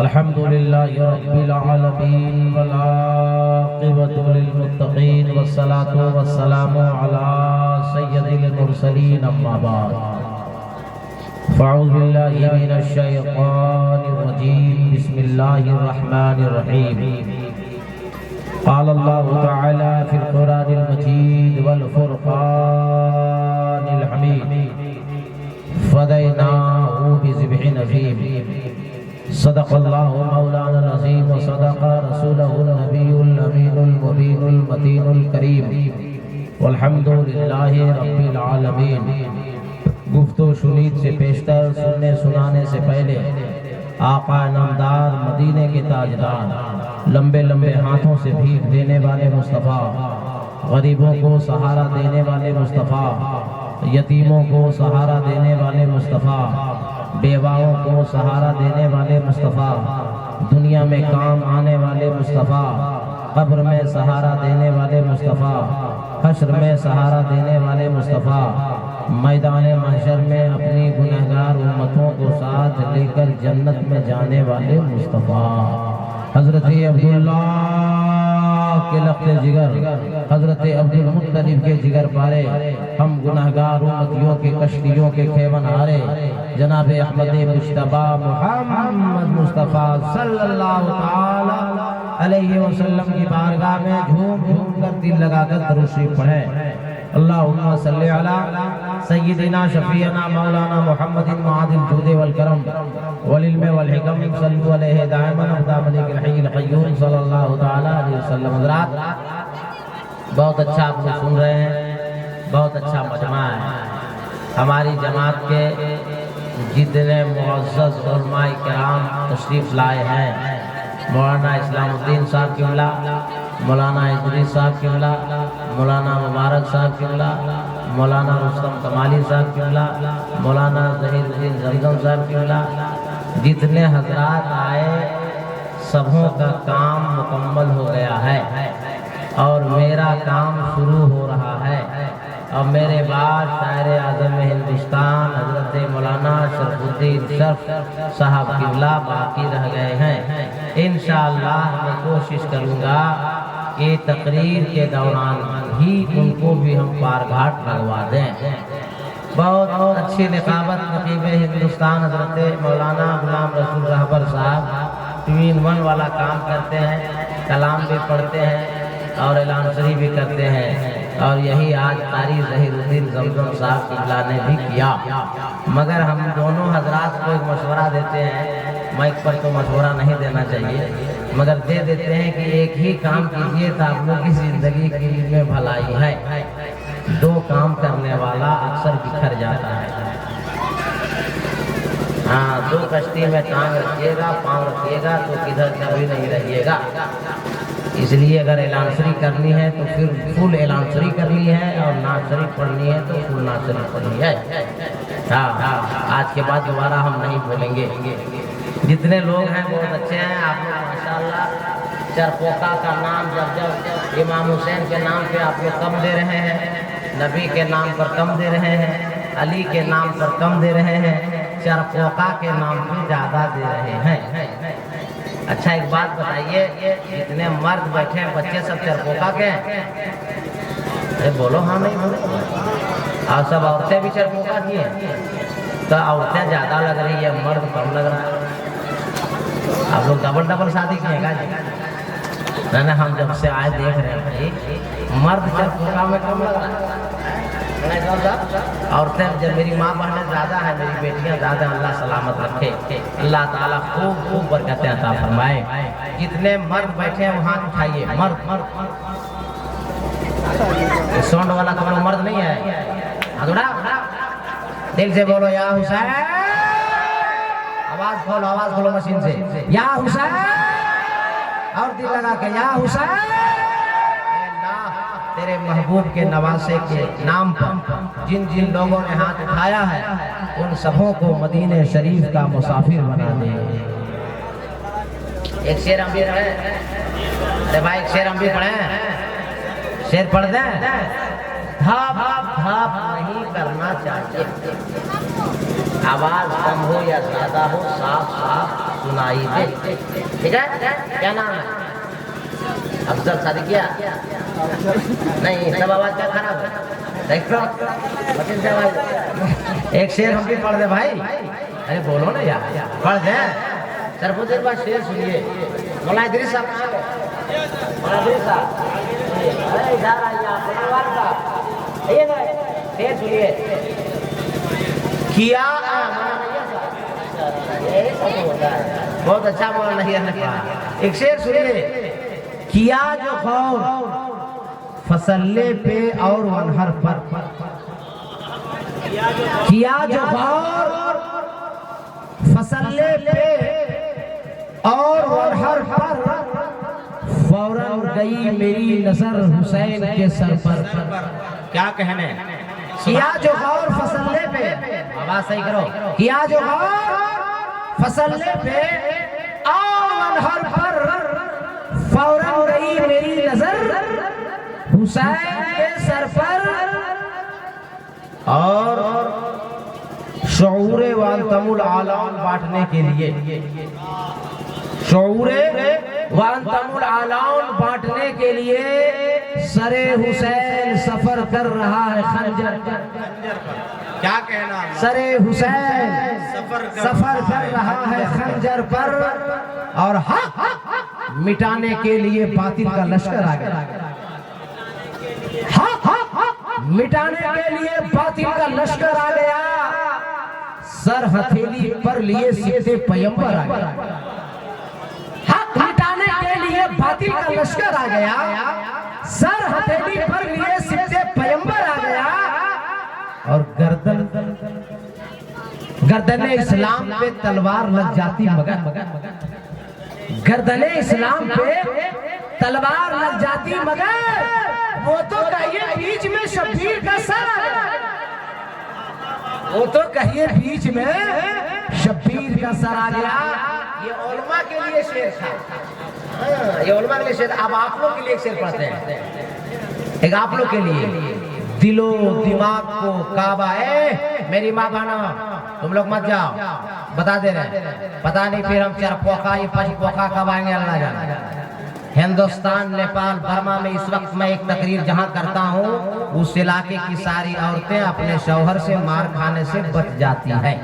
अल्हम्दुलिल्लाहि रब्बिल आलमीन वल आक़िबतु लिल मुत्तक़ीन वस्सलातु वस्सलामु अला सय्यदिल मुरसलीन अम्मा बाद फ़अऊज़ु बिल्लाहि मिनश शैतानिर रजीम बिस्मिल्लाहिर रहमानिर रहीम क़ाल अल्लाहु तआला फ़िल क़ुरानिल मजीद वल फ़ुरक़ानिल हमीद फ़दैनाहु बिज़िब्हिन अज़ीम सदक़ल्लाहु मौलाना अज़ीम व सदक़ रसूलुहुन नबियुल अमीनुल मुबीनुल मतीनुल करीम वल्हम्दुलिल्लाहि रब्बिल आलमीन। गुफ्तो शुनीद से पेशतर सुनने सुनाने से पहले आका नामदार मदीने के ताजदार लंबे लंबे हाथों से भीख देने वाले मुस्तफ़ा, गरीबों को सहारा देने वाले मुस्तफ़ा, यतीमों को सहारा देने वाले मुस्तफ़ा, बेवाओं को सहारा देने वाले मुस्तफ़ा, दुनिया में काम आने वाले मुस्तफ़ा, कब्र में सहारा देने वाले मुस्तफ़ा, हश्र में सहारा देने वाले मुस्तफ़ा, मैदान महशर में अपनी गुनहगार उम्मतों को साथ लेकर जन्नत में जाने वाले मुस्तफ़ा, हज़रत अब्दुल्ला के लख्ते जिगर, हज़रत अब्दुल मुत्तलिब के जिगर पारे, हम गुनहगार उम्मतियों के कश्तियों के खेवन हारे जनाब अहमद मुश्तबा मुहम्मद मुस्तफ़ा सल्लल्लाहु ताला अलैहि वसल्लम की बारगाह में झूम झूम कर दिल लगाकर दरूद शरीफ पढ़ें। अल्लाहुम्मा सल्ली अला सय्यिदिना शफीअना मौलाना मुहम्मदिन मादिल जूदे वल करम वल इल्म वल हिकम सल्लु अलैहि दाइमन अबदा मलिकिल हय्यिल क़य्यूम सल्लल्लाहु ताला अलैहि वसल्लम। हज़रात, बहुत अच्छा आप लोग सुन रहे हैं, बहुत अच्छा मजमा है। हमारी जमात के जितने मुअज़्ज़ज़ उलमाए किराम तशरीफ़ लाए हैं, मौलाना इस्लामुद्दीन साहब क़िबला, मौलाना इदरीस साहब क़िबला, मौलाना मुबारक साहब क़िबला, मौलाना रुस्तम कमाली साहब क़िबला, मौलाना ज़हीरुद्दीन ज़मज़म साहब क़िबला, जितने हजरात आए सबों का काम मुकम्मल हो गया है और मेरा काम शुरू हो रहा है। और मेरे बाद शायर आज़म हिंदुस्तान हज़रत मौलाना शरफुद्दीन शर्फ साहब क़िबला बाकी रह गए हैं। इंशाअल्लाह मैं कोशिश करूँगा कि तकरीर के दौरान ही उनको भी हम पार घाट लगवा दें। बहुत अच्छी निकाबत नकीब हिंदुस्तान हज़रत मौलाना गुलाम रसूल रहबर साहब 3-1 वाला काम करते हैं, कलाम भी पढ़ते हैं और ऐलान शरीफ भी करते हैं। और यही आज कारी ज़हीरुद्दीन ज़मज़म साहब क़िबला ने भी किया। मगर हम दोनों हजरात को एक मशवरा देते हैं, माइक पर तो मशवरा नहीं देना चाहिए मगर दे देते हैं कि एक ही काम कीजिए तो आप लोग की ज़िंदगी में भलाई है। 2 काम करने वाला अक्सर बिखर जाता है। हाँ, 2 कश्ती में टांग रखिएगा, पाँव रखिएगा तो किधर कभी नहीं रहिएगा। इसलिए अगर ऐलान शरीफ करनी है तो फिर फुल ऐलान शरीफ करनी है और नात शरीफ पढ़नी है तो फुल नात शरीफ पढ़नी है। हाँ, आज के बाद दोबारा हम नहीं बोलेंगे। जितने लोग हैं बहुत अच्छे हैं, आप लोग माशाअल्लाह चरपोका का नाम जब जब इमाम हुसैन के नाम पे आप लोग कम दे रहे हैं, नबी के नाम पर कम दे रहे हैं, अली के नाम पर कम दे रहे हैं, चरपोका के नाम पे ज़्यादा दे रहे हैं। अच्छा, एक बात बताइए, जितने मर्द बैठे हैं बच्चे सब चरपोका के हैं? अरे बोलो हाँ नहीं बोलो। और सब औरतें भी चरपोका की हैं तो औरतें ज़्यादा लग रही है, मर्द कम लग रहा है। आप लोग डबल शादी किएगा जी? ना, हम जब से आए देख रहे हैं भाई मर्द चरपोका में कम लग रहा है। औरतें जब मेरी माँ बहनें ज़्यादा है, मेरी बेटियाँ ज़्यादा, अल्लाह सलामत रखे, अल्लाह ताला खूब खूब बरकतें अता फरमाए। जितने मर्द बैठे हैं वहाँ उठाइए, मर्द। साउंड वाला कमरा मर्द नहीं है, अधूरा दिल से बोलो या हुसैन। आवाज खोलो मशीन से, या हुसैन। और दिल लगा के या हुसैन। तेरे महबूब के नवासे के नाम पर जिन जिन लोगों ने हाथ उठाया है उन सबों को मदीने शरीफ का मुसाफिर बना दे। एक शेर हम भी पढ़े। अरे भाई एक शेर हम भी पढ़े, शेर पढ़ दें। भाप भाप नहीं करना चाहिए, आवाज कम हो या ज्यादा हो, साफ साफ सुनाई दे। ठीक है, क्या नाम है? अफजल सादिकिया? नहीं, सब आवाज क्या खराब है? देखो वकील साहब, एक शेर हम भी पढ़ दे भाई। अरे बोलो ना यार, पढ़ दे। सरफुद्दीन बात शेर सुनिए। मौलाना इदरीस साहब कहाँ गए? मौलाना इदरीस साहब, अरे इधर आइए आप, परिवार साहब आइए ना, शेर सुनिए। किया यही सब होता है। बहुत अच्छा मौलाना नहीं है। एक शेर सुनिए। किया जो खौफ फसले पे और वनहर पर, किया जो खौफ फसले पे और वनहर पर, फौरन गई मेरी नजर हुसैन के सर पर। क्या कहने? किया जो खौफ फसले पे, आवाज सही करो, किया जो खौफ फसले पे और वनहर पर, फौरन गई मेरी नजर हुसैन के सर पर। और शऊरे वांतमुल आलान बांटने के लिए, शऊरे वांतमुल आलान बांटने के लिए सरे हुसैन सफर कर रहा है खंजर। क्या कहना? सरे हुसैन सफर कर रहा है खंजर पर। और मिटाने के लिए बातिल का लश्कर आ गया। मिटाने के लिए बातिल का लश्कर आ गया। सर हथेली पर लिए सीधे पैगंबर आ गया। मिटाने के लिए बातिल का लश्कर आ गया। सर हथेली पर लिए सीधे पैगंबर आ गया। और गर्दन इस्लाम पे तलवार लग जाती मगर, गर्दन इस्लाम पे तलवार लग जाती मगर, वो तो कहिए बीच में शब्बीर का सर आ गया। वो तो कहिए बीच में शब्बीर का सर आ गया। ये उलमा के लिए शेर था। ये उलमा के लिए शेर। अब आप लोग के लिए एक शेर पढ़ते हैं, एक आप लोग के लिए। दिलो दिमाग को काबा है, मेरी माँ बहना तुम लोग मत जाओ, बता दे रहे पता नहीं फिर हम चार पोखा ये पांच पोखा कब आएंगे अल्लाह जाने। हिंदुस्तान, नेपाल, बर्मा में इस वक्त मैं एक तकरीर जहां करता हूं, उस इलाके की सारी औरतें अपने शौहर से मार खाने से बच जाती हैं।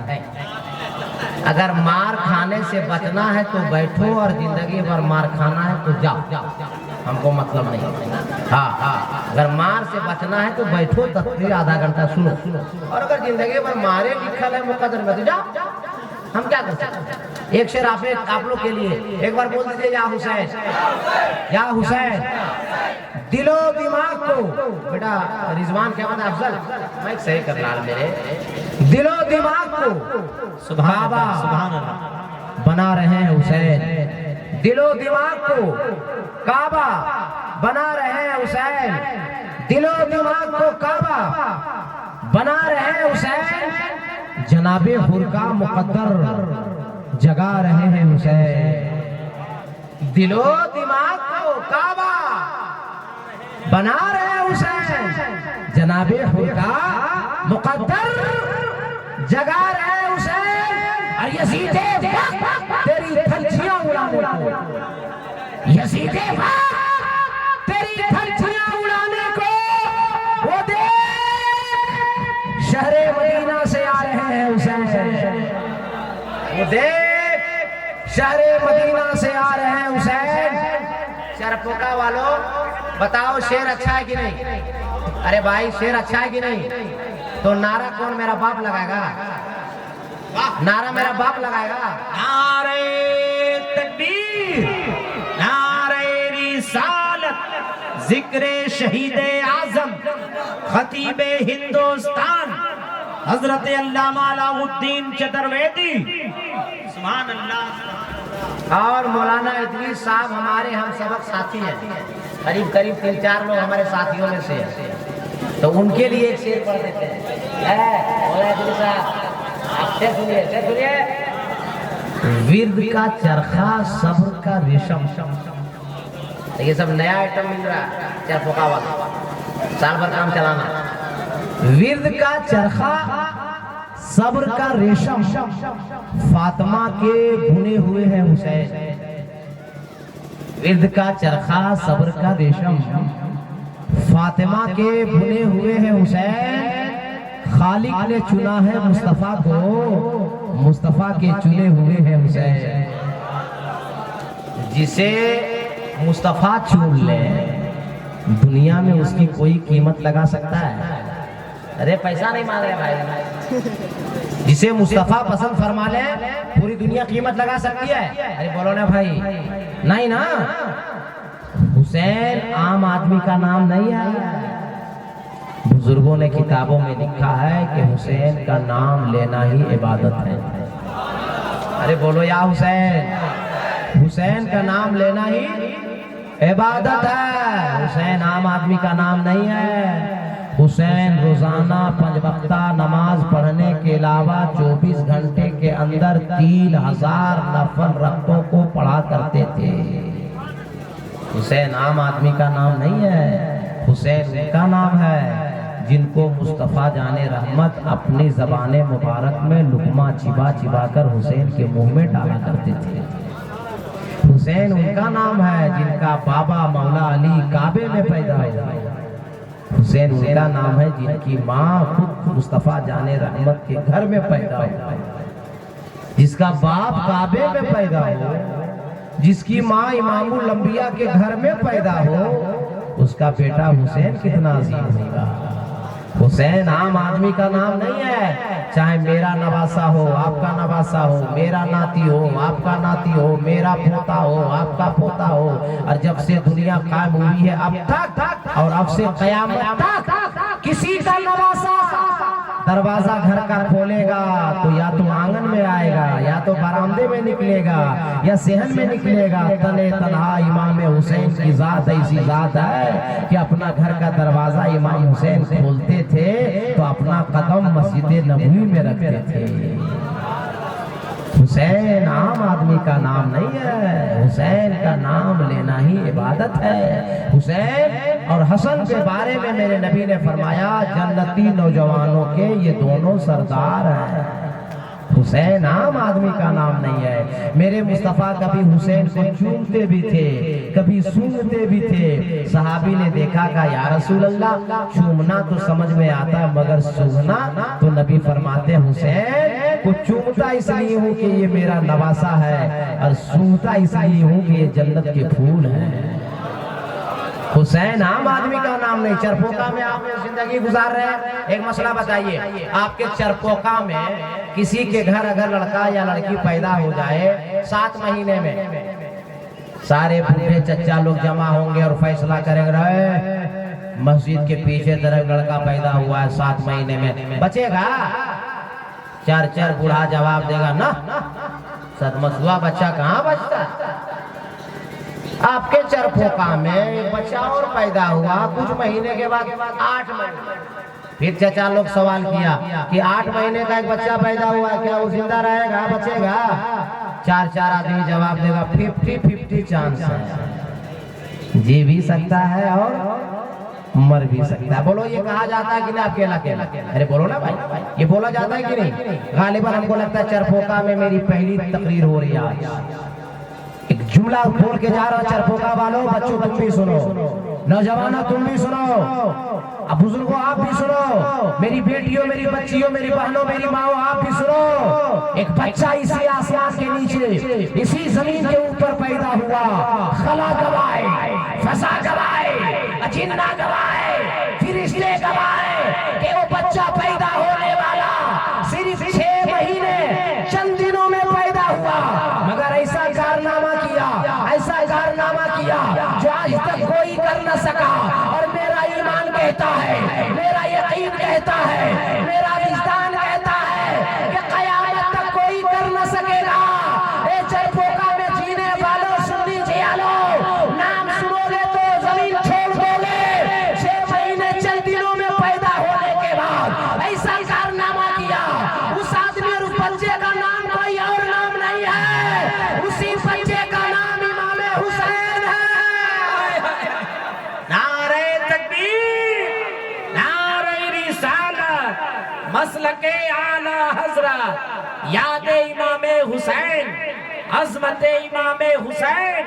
अगर मार खाने से बचना है तो बैठो, और जिंदगी भर मार खाना है तो जाओ, हमको मतलब नहीं। हाँ, अगर मार से बचना है तो बैठो, तकरीर आधा घंटा सुनो, और अगर जिंदगी भर मारे लिखल है मुकद्दर में तो जाओ, हम क्या कर सकते हैं। एक शेर आप लोग के लिए एक बार बोल दीजिए, या हुसैन, या हुसैन। दिलो दिमाग को, बेटा रिजवान क्या बता, अफजल मैं सही कर रहा मेरे, दिलो दिमाग को सुभान अल्लाह बना रहे हैं हुसैन। दिलो दिमाग को काबा बना रहे हैं हुसैन। दिलो दिमाग को काबा बना रहे हैं हुसैन। जनाबे फुरका मुकद्दर जगा रहे हैं हुसैन। दिलो दिमाग को काबा बना रहे हैं हुसैन। जनाबे फुरका मुकद्दर जगा रहे हैं हुसैन। और यजीदे तेरी धज्जियां उड़ाने को, यजीदे तेरी धज्जियां उड़ाने को वो देख शहरे मदीना से आ रहे हैं हुसैन। वो देख शहरे मदीना से आ रहे हैं हुसैन। शरपोका वालों बताओ शेर अच्छा है कि नहीं? अरे भाई शेर अच्छा है कि नहीं? तो नारा कौन मेरा बाप लगाएगा? नारा मेरा बाप लगाएगा। नारे तकबीर, नारे रिसालत, जिक्रे शहीदे आजम, खतीबे हिंदुस्तान हजरत अल्लामा अलाउद्दीन चतुर्वेदी, सुभान अल्लाह। और मौलाना इदरीस साहब हमारे हम सबक साथी हैं, करीब 3-4 लोग हमारे साथियों में से, तो उनके लिए एक शेर पढ़ देते हैं। मौलाना इदरीस साहब आप शेर सुनिए, शेर सुनिए। विर्द का चरखा सब्र का रेशम, ये सब नया आइटम मिल रहा है चरखा वाला, साल भर काम चलाना। विर्द का चरखा सब्र का रेशम फातिमा के बुने हुए हैं हुसैन। विर्द का चरखा सब्र का रेशम फातिमा के बुने हुए हैं हुसैन। खालिक ने चुना है मुस्तफा को, मुस्तफा के चुने हुए हैं हुसैन। जिसे मुस्तफा चुन ले दुनिया में उसकी कोई कीमत लगा सकता है? अरे पैसा नहीं मांग रहे भाई। जिसे मुस्तफा पसंद फरमा ले पूरी दुनिया कीमत लगा सकती है? अरे बोलो ना भाई, नहीं ना। हुसैन आम आदमी का नाम नहीं है। बुजुर्गों ने किताबों में लिखा है कि हुसैन का नाम लेना ही इबादत है। अरे बोलो या हुसैन, हुसैन का नाम लेना ही इबादत है। हुसैन आम आदमी का नाम नहीं है। हुसैन रोजाना 5 वक्ता नमाज पढ़ने के अलावा 24 घंटे के अंदर 3000 नफल रक्तों को पढ़ा करते थे। हुसैन आम आदमी का नाम नहीं है। हुसैन उनका नाम है जिनको मुस्तफा जाने रहमत अपनी ज़बाने मुबारक में लुकमा चिबा चिबा कर हुसैन के मुंह में डाला करते थे। हुसैन उनका नाम है जिनका बाबा मौला अली काबे में पैदा हुआ। हुसैन उनका नाम है जिनकी माँ खुद मुस्तफा जाने रहमत के घर में पैदा हुआ। जिसका बाप काबे में पैदा हो, जिसकी माँ इमामुल अंबिया के घर में पैदा हो, उसका बेटा हुसैन कितना अजीज होगा। हुसैन आम आदमी का नाम नहीं है। चाहे मेरा नवासा हो, आपका नवासा हो, मेरा नाती हो, आपका नाती हो, मेरा पोता हो, आपका पोता हो, और जब से दुनिया कायम हुई है अब तक और अब से कयामत तक किसी का नवासा दरवाजा घर का खोलेगा तो या तो आंगन में आएगा, या तो बरामदे में निकलेगा, या सेहन में निकलेगा। तने तनहा इमाम हुसैन की जात ऐसी जात है कि अपना घर का दरवाजा इमाम हुसैन खोलते थे तो अपना कदम मस्जिद नबवी में रखते थे। हुसैन आम आदमी का नाम नहीं है। हुसैन का नाम लेना ही इबादत है। हुसैन और हसन के बारे में मेरे नबी ने फरमाया जन्नती नौजवानों के ये दोनों सरदार हैं। हुसैन आम आदमी का नाम नहीं है। मेरे मुस्तफा कभी हुसैन को चूमते भी थे, कभी सूंघते भी थे। सहाबी ने देखा का या रसूल अल्लाह, चूमना तो समझ में आता मगर सूंघना, तो नबी फरमाते हुसैन को चूमता इसलिए हूँ कि ये मेरा नवासा है, और सूंघता इसलिए हूँ कि ये जन्नत के फूल हैं। हुसैन आम आदमी का नाम नहीं। चरपोका में आप जिंदगी गुजार रहे हैं, एक मसला बताइए, आपके चरपोका में किसी के घर अगर लड़का या लड़की पैदा हो जाए 7 महीने में, सारे बूढ़े चच्चा लोग जमा होंगे और फैसला करेंगे रहे मस्जिद के पीछे तरफ लड़का पैदा हुआ है 7 महीने में, बचेगा? 4 बूढ़ा जवाब देगा ना, सदमसुआ बच्चा कहाँ बचता। आपके चरपोका में एक बच्चा और पैदा हुआ कुछ महीने के बाद, 8 महीने। फिर चचा लोग सवाल किया कि 8 महीने का एक बच्चा पैदा हुआ, क्या वो जिंदा रहेगा, बचेगा? 4 आदमी जवाब देगा 50-50 चांस है, जी भी सकता है और मर भी सकता है। बोलो ये कहा जाता है कि नहीं आपके इलाके? अरे बोलो ना भाई, ये बोला जाता है कि नहीं? गालिबन हमको लगता है चरपोका में मेरी पहली तकरीर हो रही है। एक जुमला बोल के जा रहा, चरपोका वालों, बच्चों तुम भी सुनो, नौजवानों तुम भी सुनो, अब बुजुर्गों आप भी सुनो, मेरी बेटियों, मेरी बच्चियों, मेरी बहनों, मेरी माओ आप भी सुनो। एक बच्चा इसी आसमान के नीचे, इसी जमीन के ऊपर पैदा हुआ, खला गवाए, फसा गवाए, अजिन्ना गवाए, फिरिश्ते गवाए कि वो बच्चा पैदा होने वाला सिर्फ 6 महीने चंद दिनों में पैदा हुआ, मगर ऐसा कारनामा किया जो आज तक कोई कर न सका। और मेरा ईमान कहता है, मेरा यकीन कहता है, मेरा विज्ञान कहता है कि कयामत तक कोई कर न सकेगा। ए चरपोका में जीने वालों सुन लीजिए, नाम सुनोगे तो जमीन छोड़ दोगे। 6 महीने चंद दिनों में पैदा होने के बाद ऐसा कारनामा किया, उस आदमी और उस बच्चे का नाम कोई और नाम नहीं है, उसी बच्चे का नाम इमाम हुसैन है। नारे तकबीर, नारे रिसालत। मसलके आला हजरत याद इमाम हुसैन अजमत इमाम हुसैन।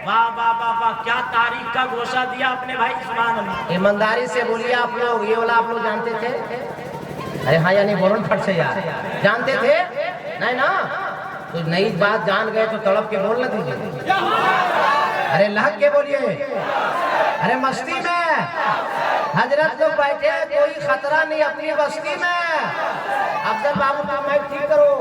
वाह वाह वाह वाह, क्या तारीख का गोशा दिया अपने भाई। सुभान अल्लाह। ईमानदारी से बोलिए आप लोग, ये वाला आप लोग जानते थे? अरे हाँ या नहीं बोलो फट से यार, जानते थे? नहीं ना? तो नई बात जान गए तो तड़प के बोल न दीजिए। अरे लहक के बोलिए। अरे मस्ती में हजरत लोग बैठे हैं, कोई खतरा नहीं अपनी बस्ती में। अफजल बाबू का माइक ठीक करो।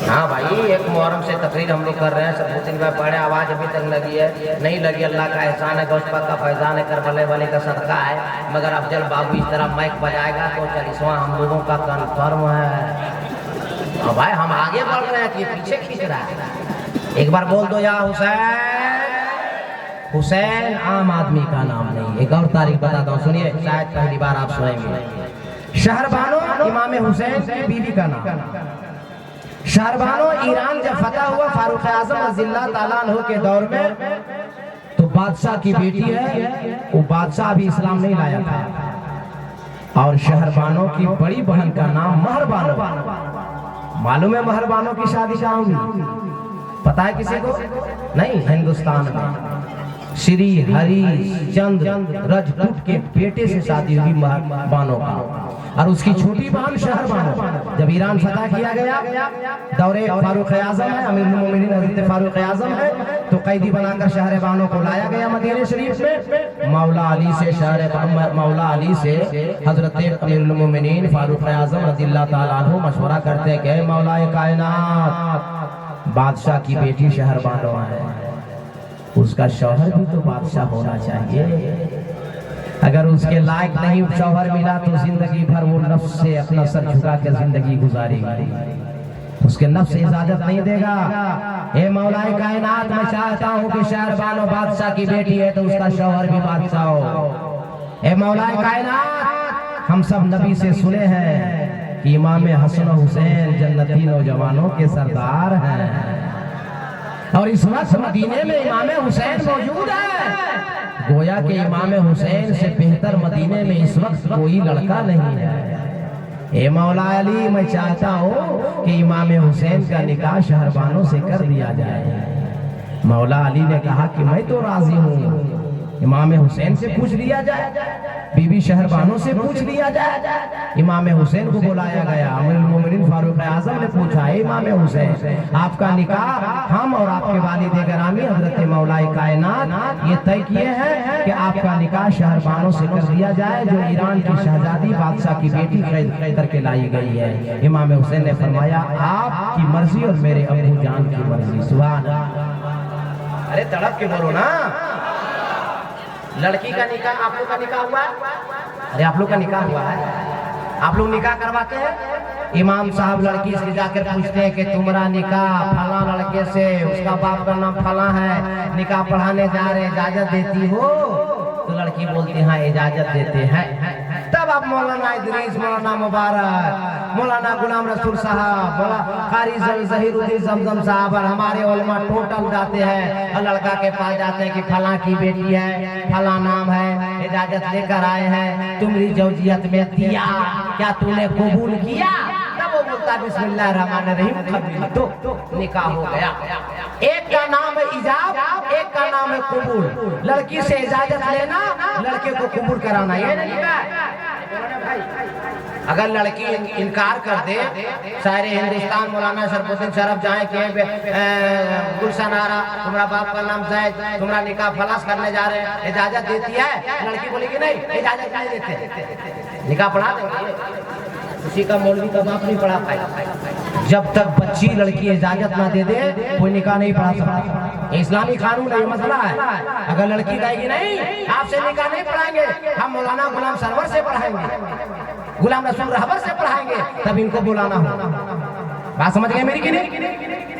हाँ भाई, एक मुहर्रम से तकरीर हम लोग कर रहे हैं, सब दिन में पढ़े, आवाज अभी तक लगी है नहीं लगी, अल्लाह का एहसान है, गौश पाक का फैजान है, करबले वाले का सदका है। मगर अफजल बाबू इस तरह माइक बजाएगा तो 40वां हम लोगों का कन्फर्म है। और भाई हम आगे बढ़ रहे हैं कि पीछे खींच रहा है। एक बार बोल दो या हुसैन। हुसैन आम आदमी का नाम नहीं। एक और तारीख बताता हूँ, सुनिए, शायद पहली बार आप सुनेंगे। शहरबानो इमाम हुसैन की बीवी का नाम। शहरबानो ईरान जब फतह हुआ फारूक आजम रज़ियल्लाहु ताला अन्हु के दौर में, तो बादशाह की बेटी है, वो बादशाह अभी इस्लाम नहीं लाया था। और शहरबानो की बड़ी बहन का नाम महरबानो। मालूम है महरबानो की शादी कहाँ हुई? पता है किसी को? नहीं, हिंदुस्तान में श्री हरिश्चंद रजपूत के बेटे से शादी हुई महरबानो का। और उसकी छोटी बहन शहरबानो। जब ईरान फतह किया गया, दौरे फारूक आजम है, अमीरुल मोमिनीन हज़रत फारूक आजम है, तो कैदी बनाकर शहरबानो को लाया गया मदीने शरीफ में। मौला अली से हजरत अमीरुल मोमिनीन फारूक आजम रज़ियल्लाहु ताला अन्हु मशवरा करते गए, मौलाए कायनात, बादशाह की बेटी शहरबानो है, उसका शौहर भी तो बादशाह होना चाहिए। अगर उसके लायक नहीं शौहर मिला तो जिंदगी भर वो नफ्स से अपना सर झुका के जिंदगी गुजारेगी, उसके नफ्स इजाजत नहीं देगा। हे मौलाए कायनात, मैं चाहता हूँ कि शहरबानो बादशाह की बेटी है तो उसका शौहर भी बादशाह हो। हे मौलाए कायनात, हम सब नबी से सुने हैं कि इमाम हसन हुसैन जन्नती नौजवानों के सरदार हैं, और इस वक्त मदीने में इमाम हुसैन मौजूद है। गोया के इमाम हुसैन से बेहतर मदीने में इस वक्त कोई लड़का नहीं है। ए मौला अली, मैं चाहता हूँ कि इमाम हुसैन का निकाह शहरबानो से कर दिया जाए। मौला अली ने कहा कि मैं तो राजी हूँ। इमाम हुसैन से पूछ लिया जाए, बीबी शहरबानो से पूछ लिया जाए। इमाम हुसैन को बुलाया गया। अमीरुल मोमिनीन फारूक आजम ने पूछा, इमाम हुसैन, आपका निकाह हम और आपके वालिद गिरामी हजरत मौलाए कायनात ये तय किए हैं कि आपका निकाह शहरबानो से कर दिया जाए, जो ईरान की शहजादी बादशाह की बेटी खरीद करके लाई गई है। इमाम हुसैन ने फरमाया, आपकी मर्जी और मेरे अबू जान की मर्जी। सुभान अल्लाह। अरे तड़प के बोलो ना। लड़की का निकाह, आप लोग का निकाह हुआ है? अरे आप लोग का निकाह हुआ है? आप लोग निकाह करवाते हैं? इमाम साहब लड़की से जाकर पूछते हैं कि तुम्हारा निकाह फला लड़के से, उसका बाप का नाम फला है, निकाह पढ़ाने जा रहे, इजाजत देती हो? तो लड़की बोलती है हाँ इजाजत देते हैं। तब आप मौलाना इदरीस, मौलाना मुबारक, मौलाना गुलाम रसूल साहब, कारी ज़हीरुद्दीन ज़मज़म साहब और हमारे उलमा टोटल जाते हैं और लड़का के पास जाते हैं कि फला की बेटी है, फला नाम है, इजाजत लेकर आए हैं, तुम्हारी जौजियत में दिया, क्या तूने कबूल किया? तब वो बोलता बिस्मिल्लाहिर्रहमानिर्रहीम, कबूल, तो निकाह हो गया। एक का नाम है इजाब, एक का नाम है कबूल। लड़की से इजाजत लेना, लड़के को कबूल कराना, ये नहीं है। अगर लड़की इनकार कर दे, सारे हिंदुस्तान मौलाना शरफुद्दीन शरफ जाए कि गुलशन आरा, तुम्हारा बाप का नाम जैद, तुम्हारा निकाह फलास करने जा रहे हैं, इजाजत देती है? लड़की बोलेगी नहीं, इजाजत नहीं देते, निकाह पढ़ा देंगे। किसी का मौलवी का बाप नहीं पढ़ा पाएगा। जब तक बच्ची लड़की इजाजत ना दे दे, कोई निकाह नहीं पढ़ा सकता। इस्लामी कानून है, ये मसला है। अगर लड़की कहेगी नहीं आपसे निकाह नहीं पढ़ाएंगे, हम मौलाना गुलाम सरवर से पढ़ाएंगे, गुलाम रसूल रहबर से पढ़ाएंगे, तब इनको बुलाना हो। बात समझ गए मेरी कि नहीं?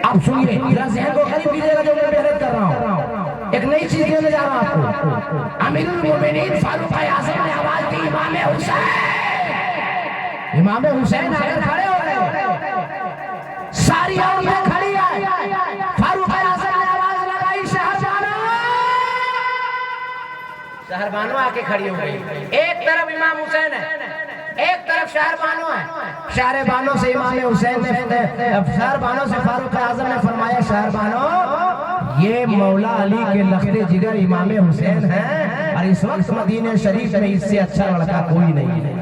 आप सुनिए, ज़हन को करीब कीजिएगा जो मैं मेहनत कर रहा हूँ। एक नई चीज देने जा रहा हूँ आपको। अमीरुल मोमिनीन फारूक आज़म ने आवाज दी, इमाम हुसैन। इमाम हुसैन आकर खड़े हो गए, सारी औरतें खड़ी है। फारूक आज़म ने आवाज लगाई, शहरबानो। शहरबानो आके खड़ी हो गई। एक तरफ इमाम हुसैन है, एक तरफ शहरबानो है, शहरबानो से इमाम हुसैन ने, शहरबानो से फारूक आजम ने फरमाया, शहरबानो ये मौला अली के लख्ते जिगर इमाम हुसैन हैं और इस वक्त मदीने शरीफ में इससे अच्छा लड़का कोई नहीं है।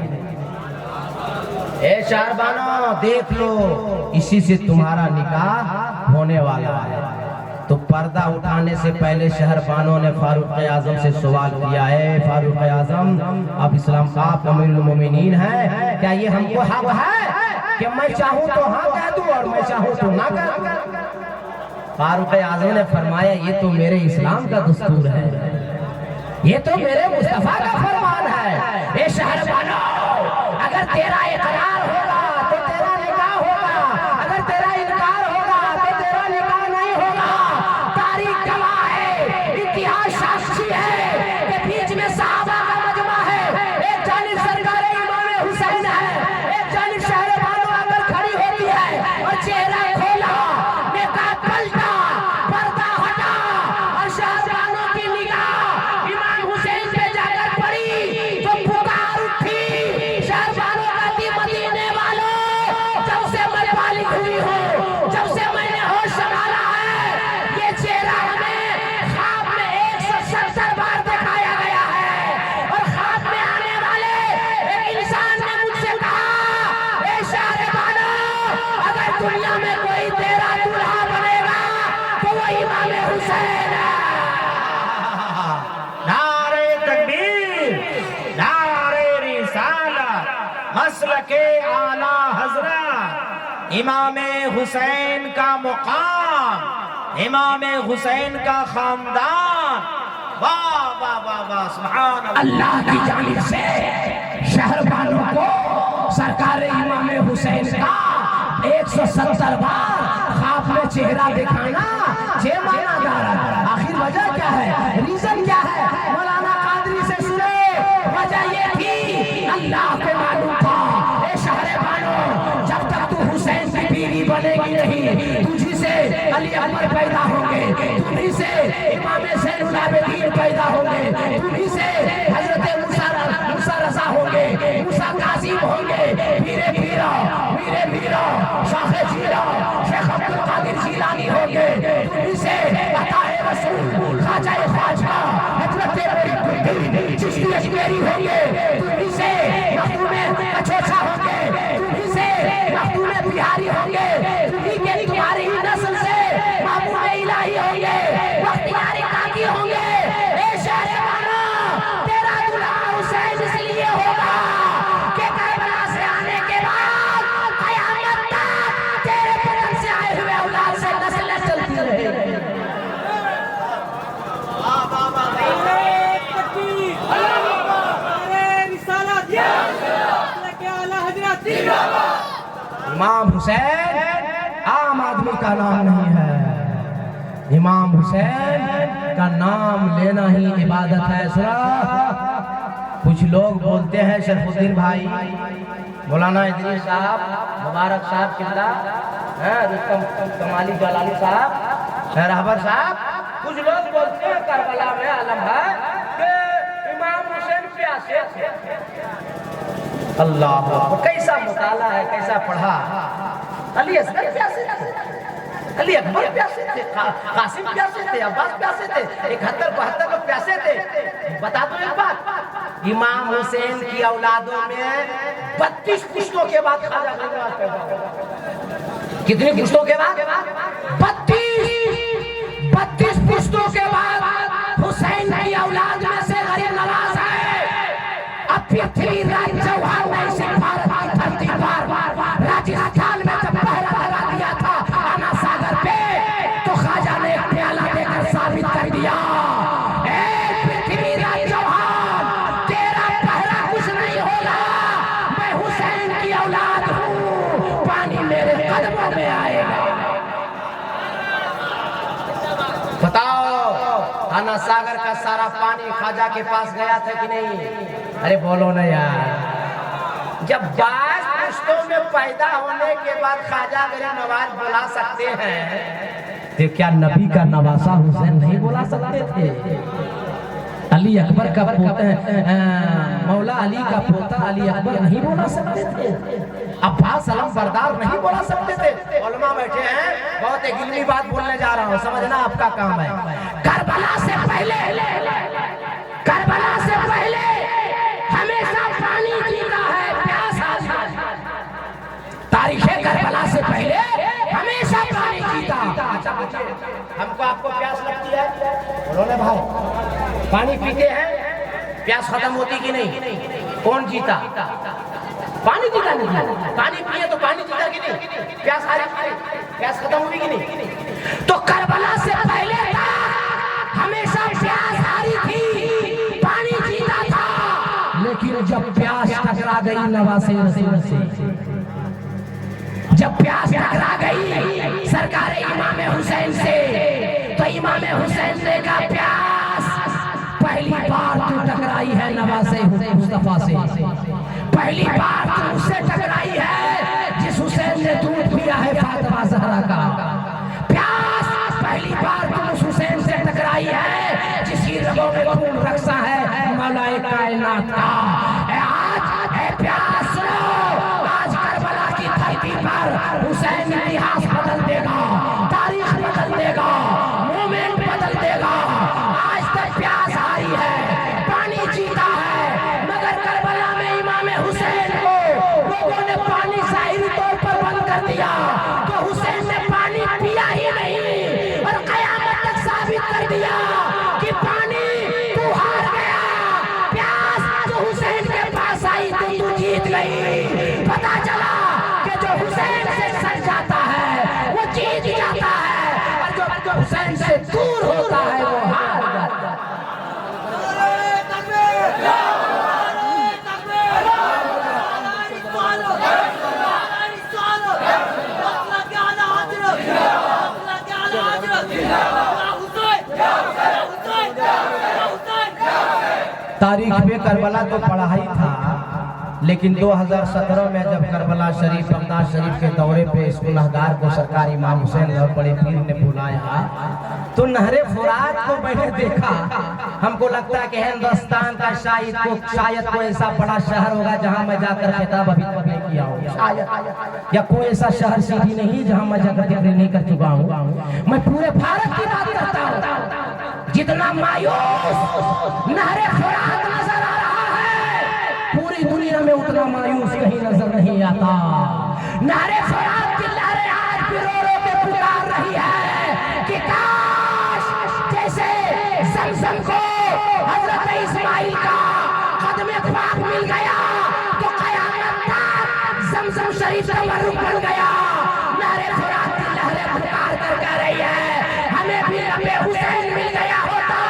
ए शहरबानो देख लो, इसी से तुम्हारा निकाह होने वाला है। तो पर्दा उठाने से पहले शहरबानों ने फारूक आजम से सवाल किया है, फारूक आजम आप इस्लाम का आप अमीरुल मोमिनीन हैं, क्या ये हमको हक है कि मैं चाहूं तो हाँ कह दूं और मैं चाहूं तो ना कह दूं? फारूक आजम ने फरमाया, ये तो मेरे इस्लाम का दस्तूर है, ये तो मेरे मुस्तफा का फरमान है। ये शहरबानो अगर तेरा इकरार होगा तो तेरा निकाह होगा, अगर तेरा इनकार होगा तो तेरा निकाह नहीं होगा। तारीख गवाह है, इतिहास साक्षी है कि बीच में सहाबा का मजमा है, एक जानिब सरकारे इमाम हुसैन है, एक जानिब शहरबानो अगर खड़ी होती है और चेहरा खोला, निकाह पलटा, पर्दा हटा और शहरबानो की निगाह इमाम हुसैन पे जाकर पड़ी तो पुकार उठी, शहरबानो कहती, मदीने वालों, जब से मैं बालिग हुई हूँ, जब से मैंने होश संभाला है, ये चेहरा हमें ख्वाब में 170 बार दिखाया गया है और ख्वाब में आने वाले एक इंसान ने मुझसे कहा, ए शहरबानो अगर दुनिया में कोई तेरा दूल्हा बनेगा तो वो इमाम हुसैन है। नारे तकबीर, नारे रिसालत, मसलके आला हजरत, इमाम हुसैन का मुकाम, इमाम हुसैन का खानदान, वाह वाह वाह वाह, सुभान अल्लाह की जानिब से शहरबानो को सरकार इमाम हुसैन का 170 बार ख्वाब में चेहरा दिखाना ये माना जा रहा है। आखिर वजह क्या है, रीजन क्या है? मौलाना कादरी से सुने, वजह ये थी, अल्लाह को मालूम था, ए शहरबानो जब तक तू हुसैन की बीवी बनेगी नहीं, तुझी से अली अकबर पैदा होंगे, तुम्ही से इमाम ज़ैनुल आबिदीन पैदा होंगे, तुम्ही से हजरत मूसा रज़ा होंगे, मूसा कासिम होंगे, मीरे मीरा शाह जीरा शेख अब्दुल कादिर जिलानी होंगे, तुम्ही से अताए रसूल ख्वाजा ख्वाजा हजरत मेरी चिश्ती अजमेरी होंगे, तुम्ही से मखदूम कछोछा होंगे, तुम्ही से मखदूम बिहारी होंगे, तुम्ही के तुम्हारी ही नस्ल से महबूब इलाही होंगे, बख्तियार काकी होंगे। ए शहरबानो तेरा दूल्हा हुसैन इसलिए होगा कि करबला से आने के बाद कयामत तक तेरे बदन से आए हुए औलाद से नस्लें चलती रहेंगी। इमाम हुसैन आम आदमी का नाम नहीं है, इमाम हुसैन का नाम लेना ही इबादत है। सुना, कुछ लोग बोलते हैं शरफुद्दीन भाई, मौलाना इदरीस साहब, मुबारक साहब किबला, रुस्तम कमाली जलाली साहब, रहबर साहब, कुछ लोग बोलते हैं करबला में आलम है कि इमाम हुसैन प्यासे थे। अल्लाह, कैसा मुताला है, कैसा पढ़ा। अली असगर प्यासे थे, अली अकबर प्यासे थे, कासिम प्यासे थे, अब्बास प्यासे थे, 71-72 लोग प्यासे थे। बता दो एक बात, इमाम हुसैन की औलादों में 32 पुश्तों के बाद ख्वाजा गरीब नवाज पैदा हुआ। कितनी पुश्तों के बाद? 32 पुश्तों के बाद हुसैन की औलाद में से गरीब नवाज है। अब पृथ्वीराज चौहान ने इसे भारत की धरती पर राजस्थान में जब पहरा लगा दिया था आना सागर पे, तो ख्वाजा ने एक प्याला देकर साबित कर दिया, पृथ्वीराज चौहान तेरा पहरा कुछ नहीं होगा, मैं हुसैन की औलाद हूँ, पानी मेरे कदमों में आएगा। बताओ, आना सागर का सारा पानी ख्वाजा के पास गया था कि नहीं? अरे बोलो ना यार, जब 22 पुश्तों में पैदा होने के बाद ख्वाजा गरीब नवाज बुला सकते हैं, तो क्या नबी का नवासा हुसैन नहीं बुला सकते थे? अली अकबर का पोता, मौला अली का पोता अली अकबर नहीं बोला सकते थे, अब्बास अलम बरदार नहीं बोला सकते थे। उलमा बैठे हैं, बहुत एक इल्मी बात बोलने जा रहा हूँ, समझना आपका काम है। करबला से पहले हमेशा पानी जीता है, प्यास तारीख करबला से पहले हमेशा पानी जीता। अच्छा हमको आपको प्यास लगती है, बोलो ना भाई, पानी पीते हैं, प्यास खत्म होती कि नहीं? कौन जीता? पानी जीता नहीं? पानी पिए तो पानी जीता कि नहीं? प्यास आ रही, प्यास खत्म हुई कि नहीं? तो करबला से पहले हमेशा प्यास आ रही थी, पानी जीता था। लेकिन जब प्यास टकरा गई नवासे रसूल से, जब प्यास टकरा गई सरकार इमाम हुसैन से, तो इमाम हुसैन ने कहा प्यास पहली बार तू टकराई है नवासे मुस्तफा से, पहली बार तू उससे टकराई है जिस हुसैन ने दूध पिया है फातिमा ज़हरा का। प्यास पहली बार तू उस हुसैन से टकराई है जिसकी रगों में खून रक्षा है मौलाए कायनात का। आज प्यास सुनो, आज करबला की धरती पर हुसैन इतिहास बदल देगा, तारीख बदल देगा, मोमेंट बदल देगा। आज तक प्यास आ रही है, पानी जीता है, मगर करबला में इमाम हुसैन को लोगों ने पानी ज़ाहिरी तौर पर बंद कर दिया, तो हुसैन ने पानी पिया ही नहीं और क़यामत तक साबित कर दिया कि पानी तू हार गया। प्यास जो हुसैन के पास आई तो तू जीत गई। पता चला कि जो हुसैन से सट जाता है वो जीत जाता है, और जो हुसैन से दूर होता है वो हार जाता है। तारीख में करबला तो पढ़ा ही था, लेकिन 2017 में जब करबला शरीफ बगदाद शरीफ के दौरे पे इस गुनहगार को सरकार इमाम हुसैन और बड़े पीर ने बुलाया, तो नहरे फुरात को मैंने देखा। हमको लगता है कि हिंदुस्तान का शायद कोई ऐसा बड़ा शहर होगा जहां मैं जाकर खिताब अभी तक नहीं किया हूँ, शायद, या कोई ऐसा शहर सीधी नहीं जहां मैं जाकर जिक्र नहीं कर चुका हूँ। मैं पूरे भारत की बात करता हूँ, जितना मायूस नहरे फुरात नजर आ रहा है पूरी दुनिया में उतना मायूस कहीं नजर नहीं आता। नहरे फुरात की लहरें आज भी रो रो के पुकार रही है कि काश जैसे ज़मज़म को हजरत इस्माइल का कदमे पाक मिल गया तो क़यामत तक ज़मज़म शरीफ तबर्रुक बन गया। नहरे फुरात की लहरें पुकार कर कह रही है हमें भी नबी हुसैन मिल गया होता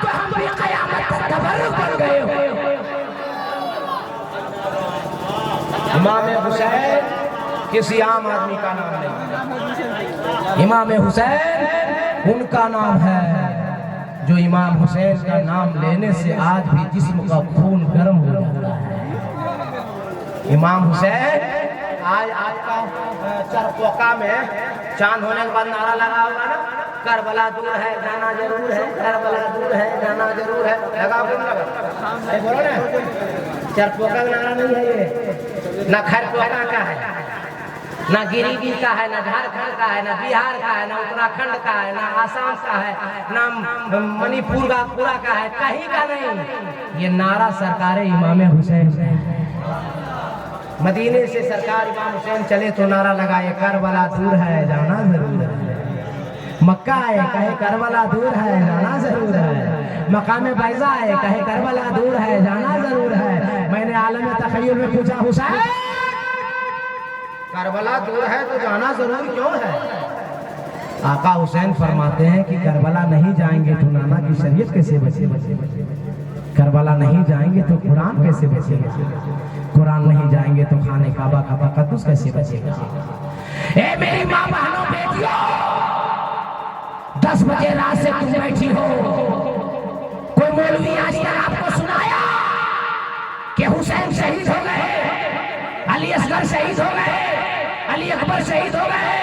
तो हम भी क़यामत तक तबर्रुक बन गए होते। इमाम हुसैन किसी आम आदमी का नाम नहीं, इमाम हुसैन उनका नाम है जो इमाम हुसैन का नाम लेने से आज भी जिस्म का खून गर्म हो जाता है। इमाम हुसैन आज आपका चरपोका में चांद होने के बाद नारा लगा होगा ना, करबला दूर है जाना जरूर है, करबला दूर है जाना जरूर है, लगा बोलो ना। चरपोका का नारा नहीं है ये, ना खरपोका का है, ना गिरिडीह का है, ना झारखंड का है, ना बिहार का है, ना उत्तराखंड का है, ना आसाम का है, ना मणिपुर का पूरा का है, कहीं का नहीं। ये नारा सरकार इमाम हुसैन है। मदीने से सरकार इमाम हुसैन चले तो नारा लगाए करबला दूर है जाना जरूर है। मक्का है कहे करबला दूर है जाना जरूर है। मकाम बैज़ा है कहे करबला दूर है जाना जरूर है। मैंने आलम तख़य्युल में पूछा हुसैन करबला दूर है तो जाना जरूर क्यों है? आका हुसैन फरमाते हैं कि करबला नहीं जाएंगे तो नाना की शरीयत कैसे बचेगी, करबला नहीं जाएंगे तो कुरान कैसे बचेगा, कुरान नहीं जाएंगे तो खाने काबा का तक़द्दुस कैसे बचेगा। ए मेरी माँ बहनों बेटियों, 10 बजे रात से तुम बैठी हो, कोई मौलवी आज तक आपको सुनाया कि हुसैन शहीद हो गए, अली असगर शहीद हो गए, अली अकबर शहीद हो गए,